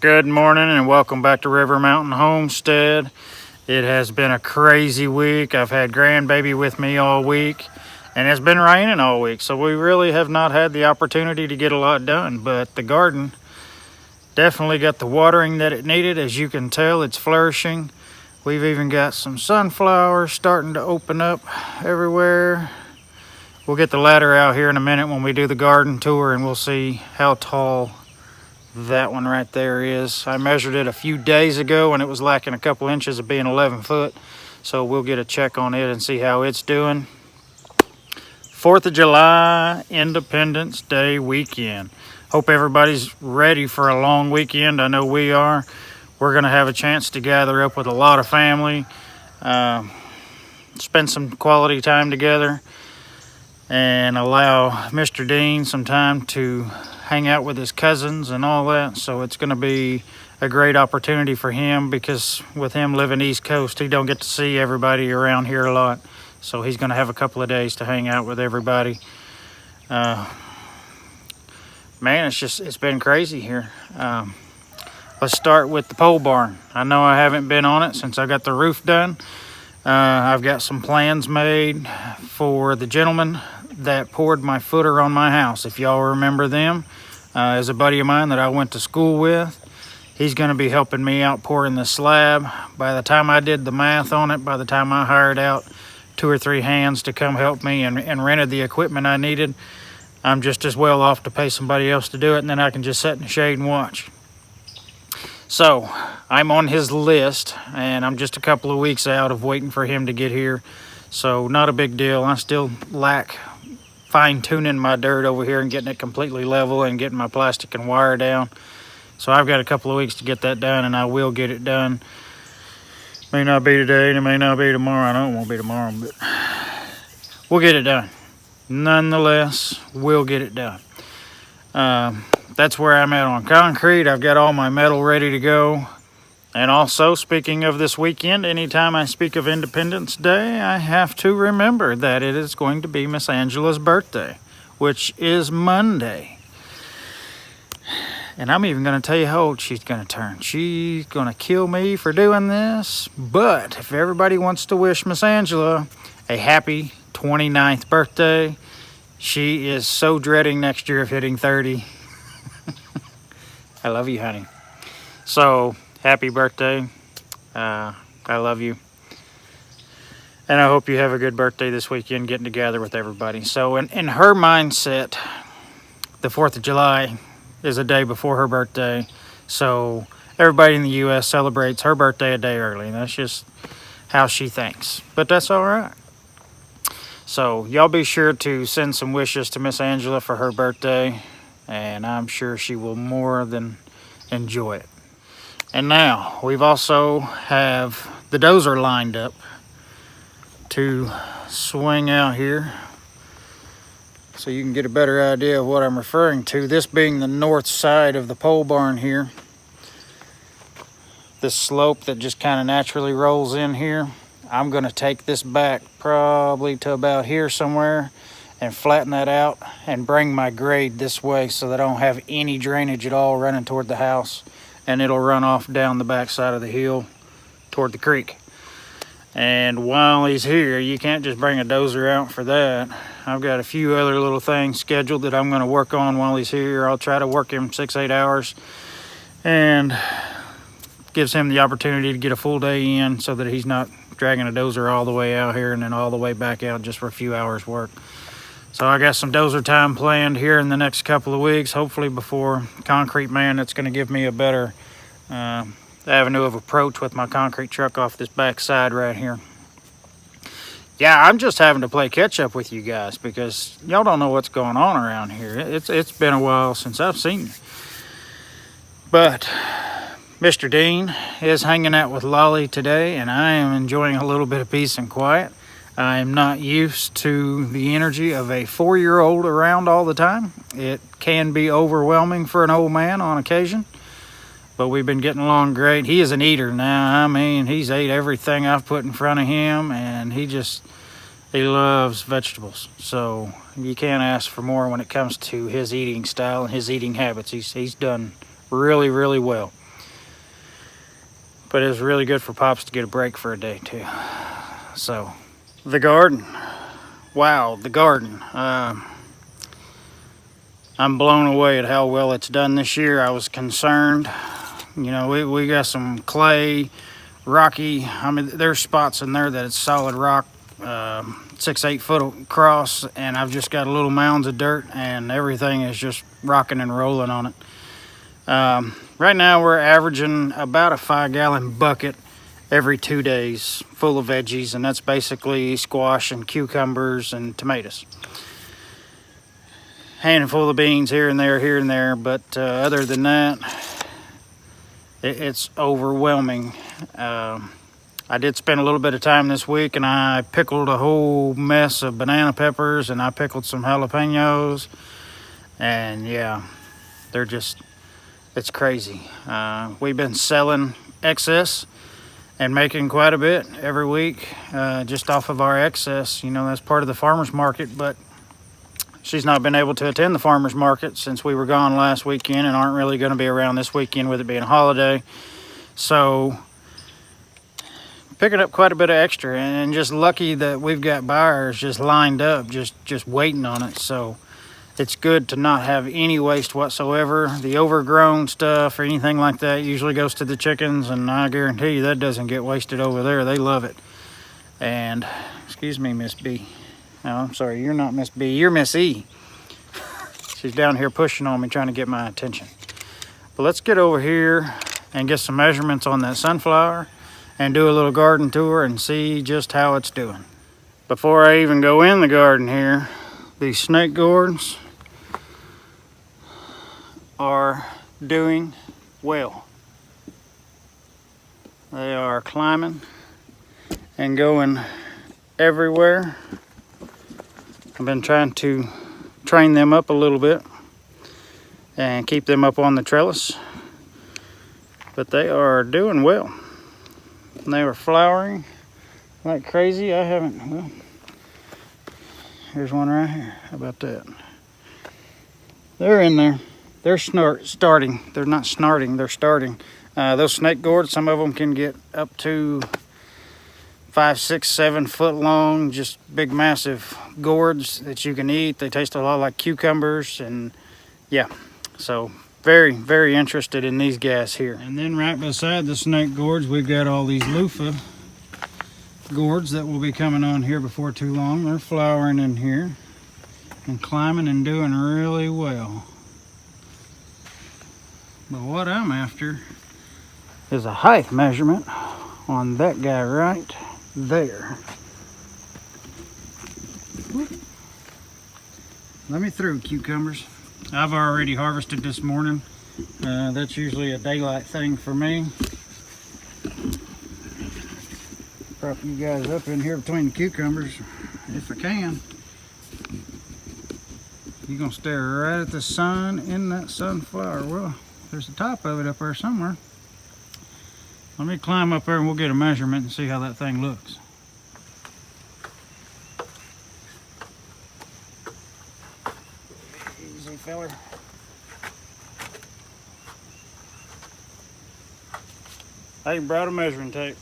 Good morning and welcome back to River Mountain Homestead. It has been a crazy week. I've had grandbaby with me all week and it's been raining all week, so we really have not had the opportunity to get a lot done, but the garden definitely got the watering that it needed. As you can tell, it's flourishing. We've even got some sunflowers starting to open up everywhere. We'll get the ladder out here in a minute when we do the garden tour and we'll see how tall that one right there is. I measured it a few days ago and it was lacking a couple inches of being 11 foot. So we'll get a check on it and see how it's doing. 4th of July, Independence Day weekend. Hope everybody's ready for a long weekend. I know we are. We're going to have a chance to gather up with a lot of family, spend some quality time together, and allow Mr. Dean some time to hang out with his cousins and all that. So it's going to be a great opportunity for him, because with him living East Coast, he don't get to see everybody around here a lot. So he's going to have a couple of days to hang out with everybody. Man, it's been crazy here. Let's start with the pole barn. I know I haven't been on it since I got the roof done. I've got some plans made for the gentleman that poured my footer on my house. If y'all remember them, is a buddy of mine that I went to school with. He's going to be helping me out pouring the slab. By the time I did the math on it, by the time I hired out 2 or 3 hands to come help me and rented the equipment I needed, I'm just as well off to pay somebody else to do it, and then I can just sit in the shade and watch. So I'm on his list, and I'm just a couple of weeks out of waiting for him to get here. So not a big deal. I still lack fine-tuning my dirt over here and getting it completely level and getting my plastic and wire down. So I've got a couple of weeks to get that done, and I will get it done. May not be today, and it may not be tomorrow. I know it won't be tomorrow, but we'll get it done. Nonetheless, we'll get it done. That's where I'm at on concrete. I've got all my metal ready to go. And also, speaking of this weekend, anytime I speak of Independence Day, I have to remember that it is going to be Miss Angela's birthday, which is Monday. And I'm even going to tell you how old she's going to turn. She's going to kill me for doing this. But if everybody wants to wish Miss Angela a happy 29th birthday, she is so dreading next year of hitting 30. I love you, honey. So, happy birthday. I love you. And I hope you have a good birthday this weekend, getting together with everybody. So, in her mindset, the 4th of July is a day before her birthday. So, everybody in the U.S. celebrates her birthday a day early. And that's just how she thinks. But that's all right. So, y'all be sure to send some wishes to Miss Angela for her birthday. And I'm sure she will more than enjoy it. And now, we've also have the dozer lined up to swing out here, so you can get a better idea of what I'm referring to. This being the north side of the pole barn here. This slope that just kind of naturally rolls in here. I'm going to take this back probably to about here somewhere and flatten that out and bring my grade this way so that I don't have any drainage at all running toward the house. And it'll run off down the back side of the hill toward the creek. And while he's here, you can't just bring a dozer out for that. I've got a few other little things scheduled that I'm going to work on while he's here. I'll try to work him 6-8 hours, and gives him the opportunity to get a full day in so that he's not dragging a dozer all the way out here and then all the way back out just for a few hours work. So I got some dozer time planned here in the next couple of weeks, hopefully before Concrete Man. That's going to give me a better avenue of approach with my concrete truck off this back side right here. Yeah, I'm just having to play catch up with you guys because y'all don't know what's going on around here. It's been a while since I've seen you. But Mr. Dean is hanging out with Lolly today, and I am enjoying a little bit of peace and quiet. I am not used to the energy of a 4-year-old around all the time. It can be overwhelming for an old man on occasion, but we've been getting along great. He is an eater now. I mean, he's ate everything I've put in front of him, and he loves vegetables. So you can't ask for more when it comes to his eating style and his eating habits. He's done really, really well. But it was really good for Pops to get a break for a day too. So, the garden. Wow, the garden. I'm blown away at how well it's done this year. I was concerned. You know, we got some clay, rocky. I mean, there's spots in there that it's solid rock, 6-8 foot across, and I've just got little mounds of dirt, and everything is just rocking and rolling on it. Right now we're averaging about a 5-gallon bucket every 2 days full of veggies, and that's basically squash and cucumbers and tomatoes. Handful of beans here and there, but other than that, it's overwhelming. I did spend a little bit of time this week, and I pickled a whole mess of banana peppers, and I pickled some jalapenos, and yeah, it's crazy. We've been selling excess and making quite a bit every week, just off of our excess. You know, that's part of the farmer's market, but she's not been able to attend the farmer's market since we were gone last weekend, and aren't really going to be around this weekend with it being a holiday. So picking up quite a bit of extra, and just lucky that we've got buyers just lined up, just waiting on it. So it's good to not have any waste whatsoever. The overgrown stuff or anything like that usually goes to the chickens, and I guarantee you that doesn't get wasted over there. They love it. And excuse me, Miss B. No, I'm sorry, you're not Miss B, you're Miss E. She's down here pushing on me, trying to get my attention. But let's get over here and get some measurements on that sunflower and do a little garden tour and see just how it's doing. Before I even go in the garden here, these snake gourds are doing well. They are climbing and going everywhere. I've been trying to train them up a little bit and keep them up on the trellis, but they are doing well. And they were flowering like crazy. Well, here's one right here. How about that? They're in there. They're starting. They're not snarting, they're starting. Those snake gourds, some of them can get up to 5, 6, 7 foot long, just big massive gourds that you can eat. They taste a lot like cucumbers, and yeah, so very, very interested in these guys here. And then right beside the snake gourds, we've got all these loofah gourds that will be coming on here before too long. They're flowering in here and climbing and doing really well. But what I'm after is a height measurement on that guy right there. Let me through, cucumbers. I've already harvested this morning. That's usually a daylight thing for me. Prop you guys up in here between the cucumbers if I can. You're gonna stare right at the sun in that sunflower. Well, there's the top of it up there somewhere. Let me climb up there and we'll get a measurement and see how that thing looks. Easy, feller. I even brought a measuring tape.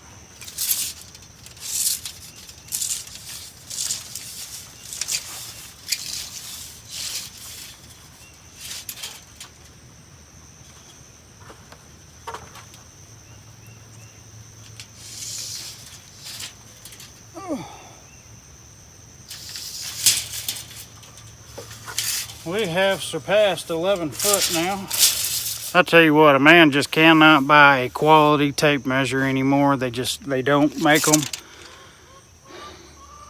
We have surpassed 11 foot now. I tell you what, a man just cannot buy a quality tape measure anymore. They don't make them.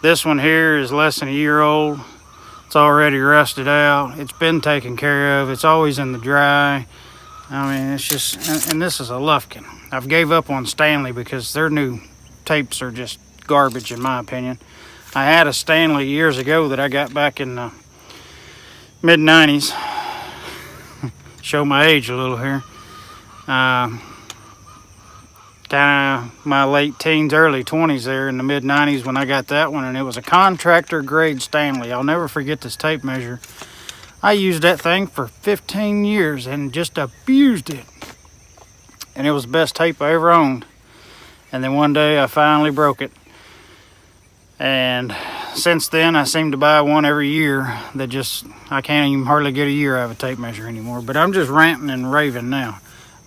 This one here is less than a year old. It's already rusted out. It's been taken care of. It's always in the dry. I mean, it's just, and this is a Lufkin. I've gave up on Stanley because their new tapes are just garbage in my opinion. I had a Stanley years ago that I got back in the mid-90s. Show my age a little here. Kind of my late teens, early 20s there in the mid-90s when I got that one, and it was a contractor grade Stanley. I'll never forget this tape measure. I used that thing for 15 years and just abused it. And it was the best tape I ever owned. And then one day I finally broke it. And since then I seem to buy one every year that just, I can't even hardly get a year out of a tape measure anymore. But I'm just ranting and raving now.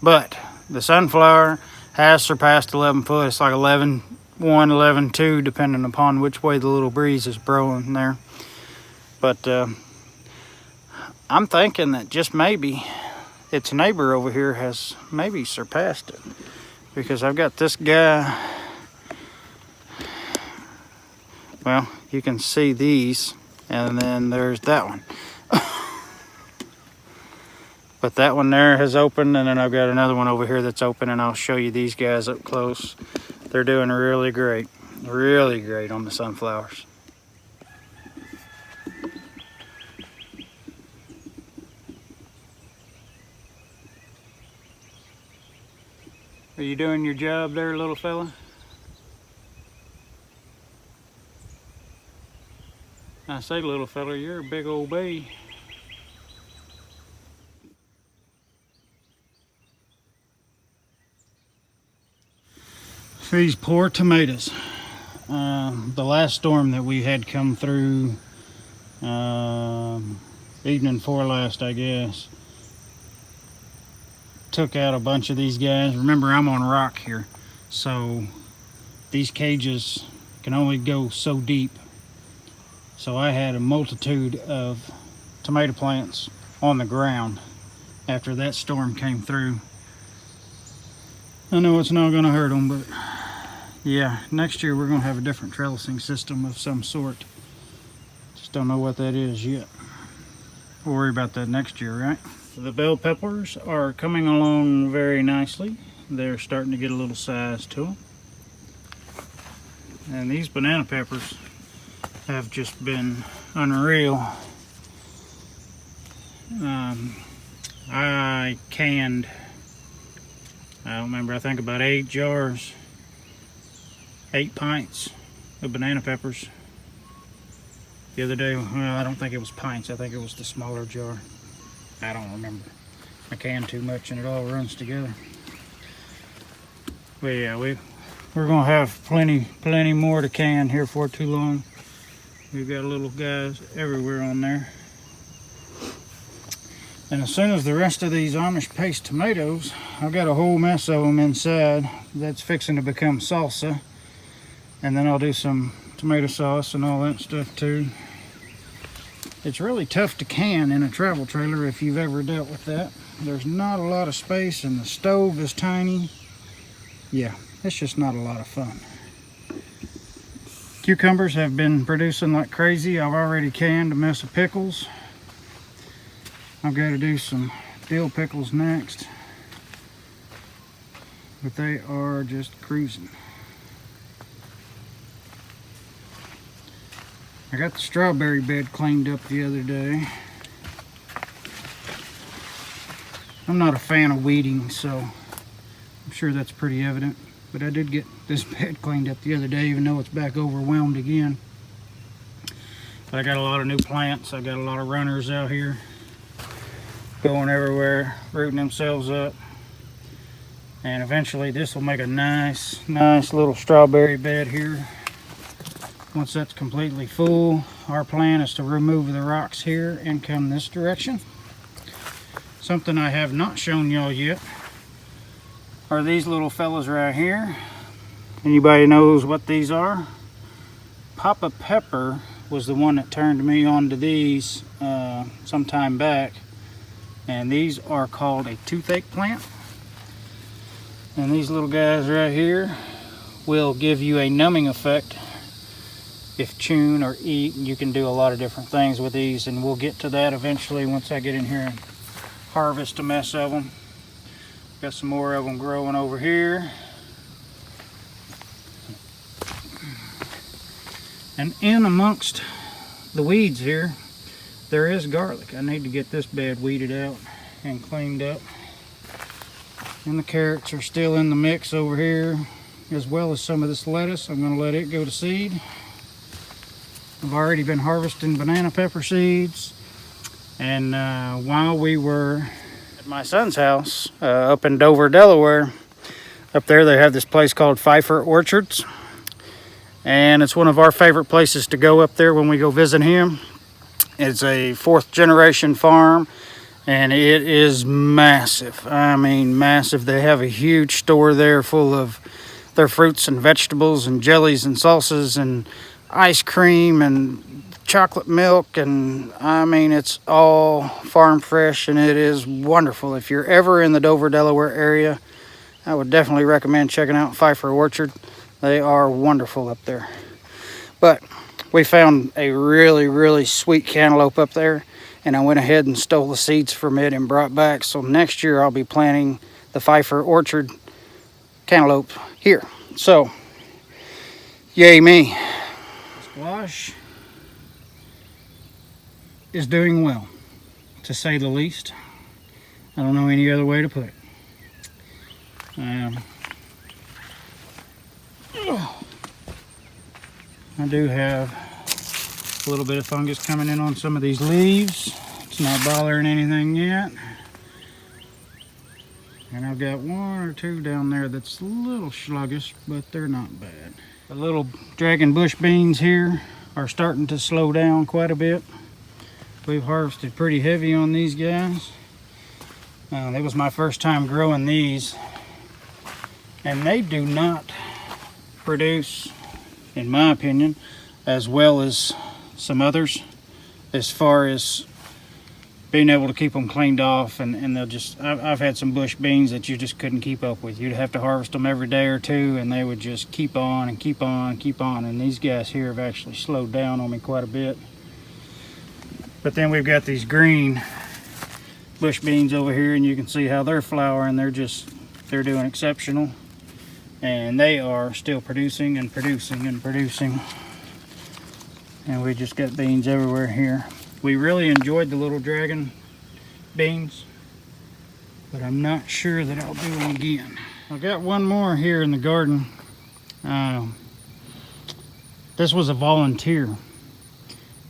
But the sunflower has surpassed 11 foot. It's like 11.1, 11.2, depending upon which way the little breeze is blowing there. But I'm thinking that just maybe its neighbor over here has maybe surpassed it, because I've got this guy. Well, you can see these, and then there's that one. But that one there has opened, and then I've got another one over here that's open, and I'll show you these guys up close. They're doing really great on the sunflowers. Are you doing your job there, little fella? I say, little fella, you're a big old bee. These poor tomatoes. The last storm that we had come through, evening before last, I guess, took out a bunch of these guys. Remember, I'm on rock here, so these cages can only go so deep. So I had a multitude of tomato plants on the ground after that storm came through. I know it's not going to hurt them, but yeah, next year we're going to have a different trellising system of some sort. Just don't know what that is yet. We'll worry about that next year, right? The bell peppers are coming along very nicely. They're starting to get a little size to them. And these banana peppers have just been unreal. I canned, I don't remember, I think about 8 jars, 8 pints of banana peppers the other day. Well, I don't think it was pints, I think it was the smaller jar. I don't remember. I canned too much and it all runs together. But yeah, we're gonna have plenty more to can here for too long. We've got little guys everywhere on there. And as soon as the rest of these Amish paste tomatoes, I've got a whole mess of them inside that's fixing to become salsa. And then I'll do some tomato sauce and all that stuff too. It's really tough to can in a travel trailer if you've ever dealt with that. There's not a lot of space and the stove is tiny. Yeah, it's just not a lot of fun. Cucumbers have been producing like crazy. I've already canned a mess of pickles. I've got to do some dill pickles next. But they are just cruising. I got the strawberry bed cleaned up the other day. I'm not a fan of weeding, so I'm sure that's pretty evident. But I did get this bed cleaned up the other day, even though it's back overwhelmed again. But I got a lot of new plants. I got a lot of runners out here going everywhere, rooting themselves up. And eventually this will make a nice little strawberry bed here. Once that's completely full, our plan is to remove the rocks here and come this direction. Something I have not shown y'all yet are these little fellas right here. Anybody knows what these are? Papa Pepper was the one that turned me on to these some time back. And these are called a toothache plant. And these little guys right here will give you a numbing effect if chewn or eat. You can do a lot of different things with these, and we'll get to that eventually once I get in here and harvest a mess of them. Got some more of them growing over here. And in amongst the weeds here, there is garlic. I need to get this bed weeded out and cleaned up. And the carrots are still in the mix over here, as well as some of this lettuce. I'm going to let it go to seed. I've already been harvesting banana pepper seeds. And while we were at my son's house up in Dover, Delaware, Up there they have this place called Pfeiffer Orchards, and it's one of our favorite places to go up there when we go visit him. It's a 4th generation farm, and it is massive. I mean massive. They have a huge store there full of their fruits and vegetables and jellies and salsas and ice cream and chocolate milk, and I mean it's all farm fresh, and it is wonderful. If you're ever in the Dover, Delaware area, I would definitely recommend checking out Pfeiffer Orchard. They are wonderful up there. But we found a really sweet cantaloupe up there, and I went ahead and stole the seeds from it and brought back. So next year I'll be planting the Pfeiffer Orchard cantaloupe here. So yay me. Squash is doing well, to say the least. I don't know any other way to put it. I do have a little bit of fungus coming in on some of these leaves. It's not bothering anything yet. And I've got 1 or 2 down there that's a little sluggish, but they're not bad. The little dragon bush beans here are starting to slow down quite a bit. We've harvested pretty heavy on these guys. That was my first time growing these, and they do not produce, in my opinion, as well as some others as far as being able to keep them cleaned off, and they'll just, I've had some bush beans that you just couldn't keep up with. You'd have to harvest them every day or two, and they would just keep on and keep on and keep on, and these guys here have actually slowed down on me quite a bit. But then we've got these green bush beans over here, and you can see how they're flowering. They're doing exceptional, and they are still producing and producing and producing. And we just got beans everywhere here. We really enjoyed the little dragon beans, but I'm not sure that I'll do them again. I've got one more here in the garden. This was a volunteer,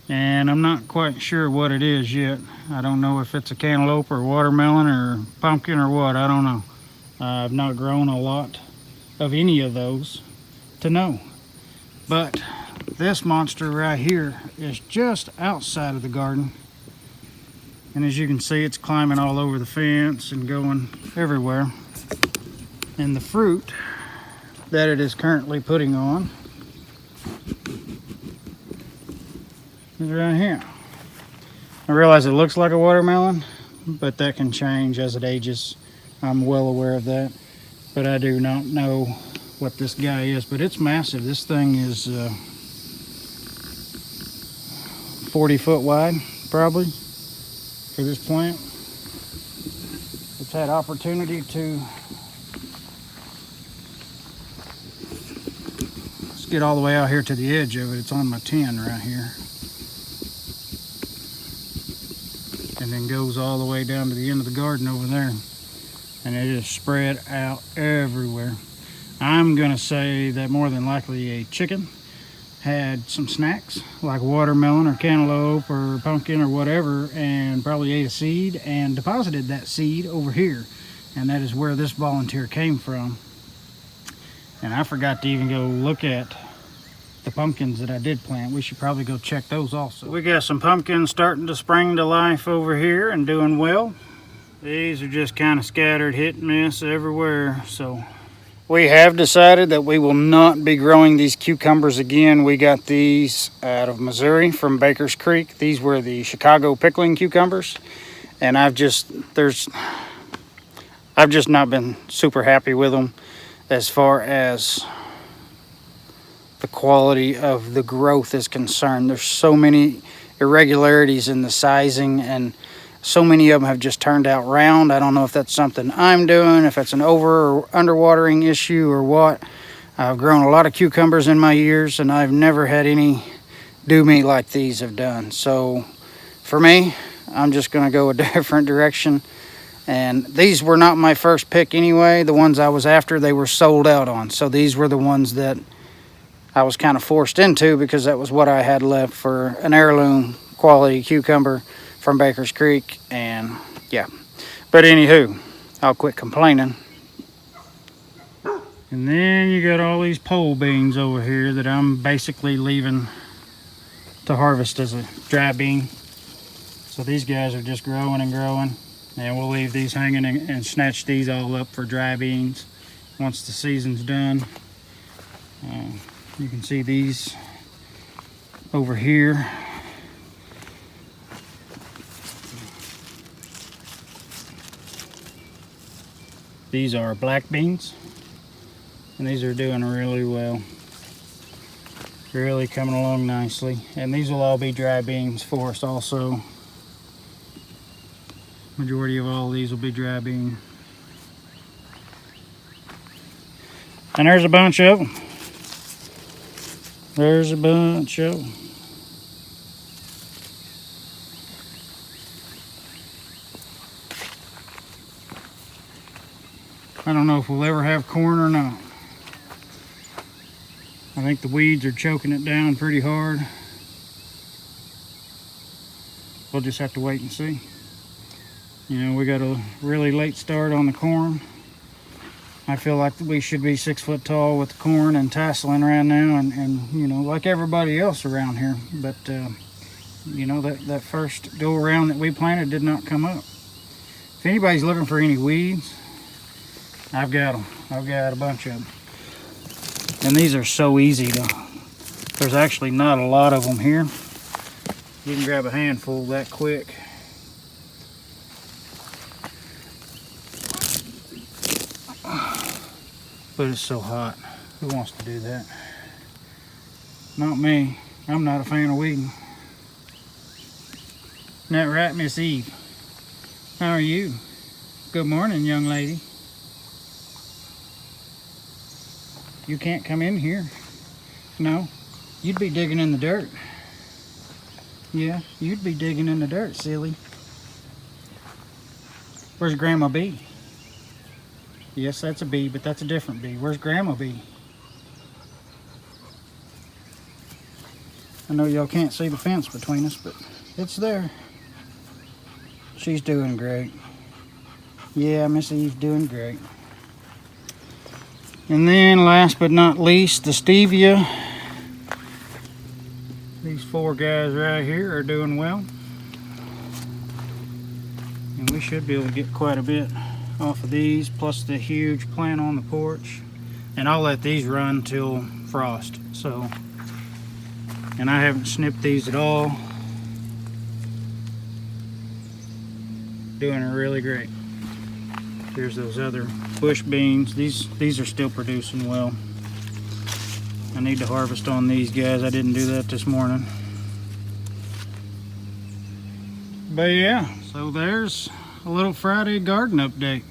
and I'm not quite sure what it is yet. I don't know if it's a cantaloupe or watermelon or pumpkin or what. I don't know. I've not grown a lot of any of those to know. But this monster right here is just outside of the garden, and as you can see, it's climbing all over the fence and going everywhere. And the fruit that it is currently putting on is right here. I realize it looks like a watermelon, but that can change as it ages. I'm well aware of that, but I do not know what this guy is. But it's massive. This thing is 40 foot wide, probably, for this plant. It's had opportunity to get all the way out here to the edge of it. It's on my tin right here, and then goes all the way down to the end of the garden over there, and it is spread out everywhere. I'm gonna say that more than likely a chicken had some snacks like watermelon or cantaloupe or pumpkin or whatever, and probably ate a seed and deposited that seed over here, and that is where this volunteer came from. And I forgot to even go look at the pumpkins that I did plant. We should probably go check those also. We got some pumpkins starting to spring to life over here and doing well. These are just kind of scattered, hit and miss everywhere. So we have decided that we will not be growing these cucumbers again. We got these out of Missouri from Baker's Creek. These were the Chicago pickling cucumbers, and I've just not been super happy with them as far as the quality of the growth is concerned. There's so many irregularities in the sizing, and so many of them have just turned out round. I don't know if that's something I'm doing, if it's an over or underwatering issue or what. I've grown a lot of cucumbers in my years, and I've never had any do me like these have done. So for me, I'm just going to go a different direction. And these were not my first pick anyway. The ones I was after, they were sold out on. So these were the ones that I was kind of forced into, because that was what I had left for an heirloom quality cucumber from Baker's Creek. And yeah, but anywho, I'll quit complaining. And then you got all these pole beans over here that I'm basically leaving to harvest as a dry bean. So these guys are just growing and growing, and we'll leave these hanging and snatch these all up for dry beans once the season's done. You can see these over here. These are black beans, and these are doing really well. Really coming along nicely. And these will all be dry beans for us also. Majority of all of these will be dry bean. And there's a bunch of them. There's a bunch of them. I don't know if we'll ever have corn or not. I think the weeds are choking it down pretty hard. We'll just have to wait and see. You know, we got a really late start on the corn. I feel like we should be 6 foot tall with the corn and tasseling right now, and you know, like everybody else around here. But you know, that first go around that we planted did not come up. If anybody's looking for any weeds, I've got them. I've got a bunch of them. And these are so easy to, there's actually not a lot of them here. You can grab a handful that quick. But it's so hot. Who wants to do that? Not me. I'm not a fan of weeding. Isn't that right, Miss Eve? How are you? Good morning, young lady. You can't come in here. No, you'd be digging in the dirt. Yeah, you'd be digging in the dirt, silly. Where's Grandma Bee? Yes, that's a bee, but that's a different bee. Where's Grandma Bee? I know y'all can't see the fence between us, but it's there. She's doing great. Yeah, Miss Eve's doing great. And then last but not least, the stevia. These 4 guys right here are doing well. And we should be able to get quite a bit off of these, plus the huge plant on the porch. And I'll let these run till frost. So, and I haven't snipped these at all. Doing really great. Here's those other bush beans. These are still producing well. I need to harvest on these guys. I didn't do that this morning. But yeah, so there's a little Friday garden update.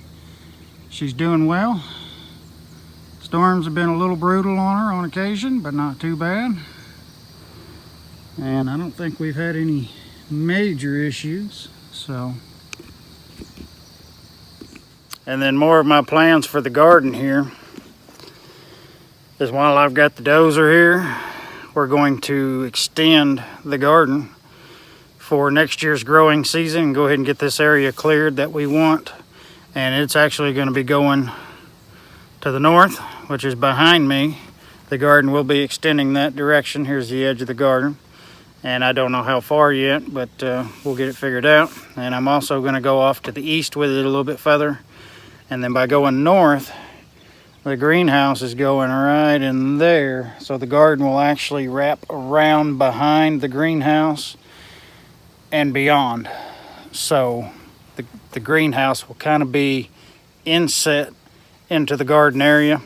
She's doing well. Storms have been a little brutal on her on occasion, but not too bad. And I don't think we've had any major issues, so. And then more of my plans for the garden here is, while I've got the dozer here, we're going to extend the garden for next year's growing season and go ahead and get this area cleared that we want. And it's actually going to be going to the north, which is behind me. The garden will be extending that direction. Here's the edge of the garden. And I don't know how far yet, but we'll get it figured out. And I'm also going to go off to the east with it a little bit further. And then by going north, the greenhouse is going right in there. So the garden will actually wrap around behind the greenhouse and beyond. So the greenhouse will kind of be inset into the garden area.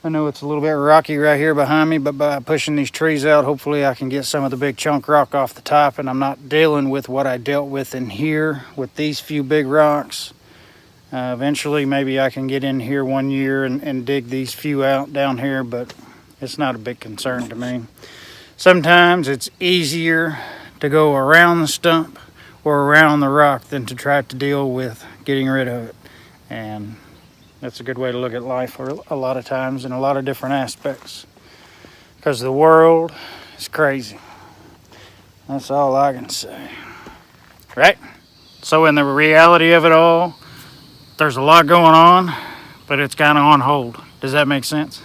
I know it's a little bit rocky right here behind me, but by pushing these trees out, hopefully I can get some of the big chunk rock off the top, and I'm not dealing with what I dealt with in here with these few big rocks. Eventually, maybe I can get in here one year and dig these few out down here, but it's not a big concern to me. Sometimes it's easier to go around the stump or around the rock than to try to deal with getting rid of it. And that's a good way to look at life a lot of times in a lot of different aspects, because the world is crazy. That's all I can say. Right? So in the reality of it all, there's a lot going on, but it's kind of on hold. Does that make sense?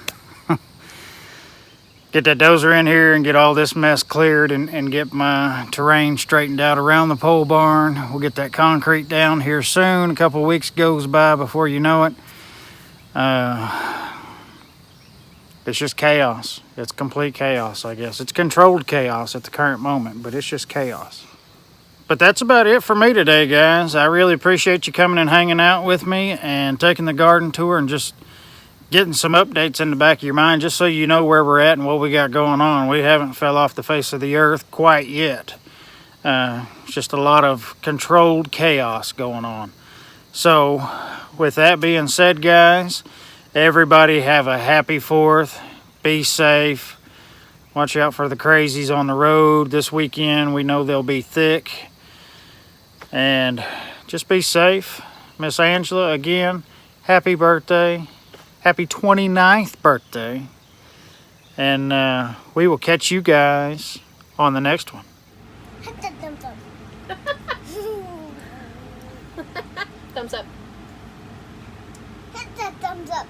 Get that dozer in here and get all this mess cleared and get my terrain straightened out around the pole barn. We'll get that concrete down here soon. A couple weeks goes by before you know it. It's just chaos. It's complete chaos, I guess. It's controlled chaos at the current moment, but it's just chaos. But that's about it for me today, guys. I really appreciate you coming and hanging out with me and taking the garden tour and just getting some updates in the back of your mind just so you know where we're at and what we got going on. We haven't fell off the face of the earth quite yet. It's just a lot of controlled chaos going on. So with that being said, guys, everybody have a happy 4th. Be safe. Watch out for the crazies on the road this weekend. We know they'll be thick. And just be safe. Miss Angela, again, happy birthday. Happy 29th birthday. And we will catch you guys on the next one. Hit the thumbs up. Thumbs up. Hit that thumbs up.